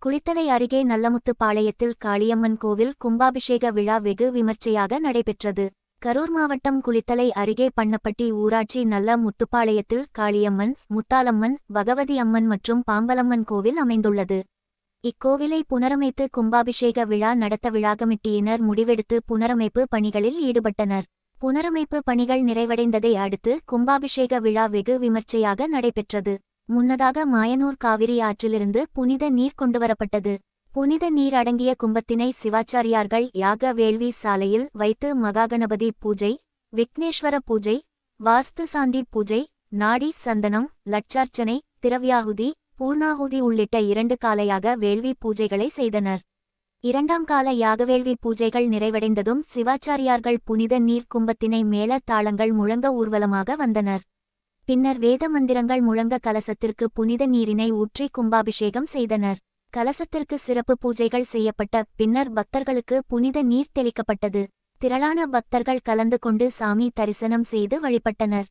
குளித்தலை அருகே நல்லமுத்துப்பாளையத்தில் காளியம்மன் கோவில் கும்பாபிஷேக விழா வெகு விமர்சையாக நடைபெற்றது. கரூர் மாவட்டம் குளித்தலை அருகே பண்ணப்பட்டி ஊராட்சி நல்ல முத்துப்பாளையத்தில் காளியம்மன், முத்தாலம்மன், பகவதி அம்மன் மற்றும் பாம்பலம்மன் கோவில் அமைந்துள்ளது. இக்கோவிலை புனரமைத்து கும்பாபிஷேக விழா நடத்த விழா கமிட்டியினர் முடிவெடுத்து புனரமைப்பு பணிகளில் ஈடுபட்டனர். புனரமைப்பு பணிகள் நிறைவடைந்ததை அடுத்து கும்பாபிஷேக விழா வெகு விமர்சையாக நடைபெற்றது. முன்னதாக மாயனூர் காவிரி ஆற்றிலிருந்து புனித நீர் கொண்டுவரப்பட்டது. புனித நீர் அடங்கிய கும்பத்தினை சிவாச்சாரியார்கள் யாக வேள்வி சாலையில் வைத்து மகாகணபதி பூஜை, விக்னேஸ்வர பூஜை, வாஸ்து சாந்தி பூஜை, நாடி சந்தனம், லட்சார்ச்சனை, திரவியாகுதி, பூர்ணாகுதி உள்ளிட்ட 2 காலையாக வேள்வி பூஜைகளை செய்தனர். 2ஆம் கால யாகவேள்வி பூஜைகள் நிறைவடைந்ததும் சிவாச்சாரியார்கள் புனித நீர் கும்பத்தினை மேள தாளங்கள் முழங்க ஊர்வலமாக வந்தனர். பின்னர் வேத மந்திரங்கள் முழங்க கலசத்திற்கு புனித நீரினை ஊற்றி கும்பாபிஷேகம் செய்தனர். கலசத்திற்கு சிறப்பு பூஜைகள் செய்யப்பட்ட பின்னர் பக்தர்களுக்கு புனித நீர் தெளிக்கப்பட்டது. திரளான பக்தர்கள் கலந்து கொண்டு சாமி தரிசனம் செய்து வழிபட்டனர்.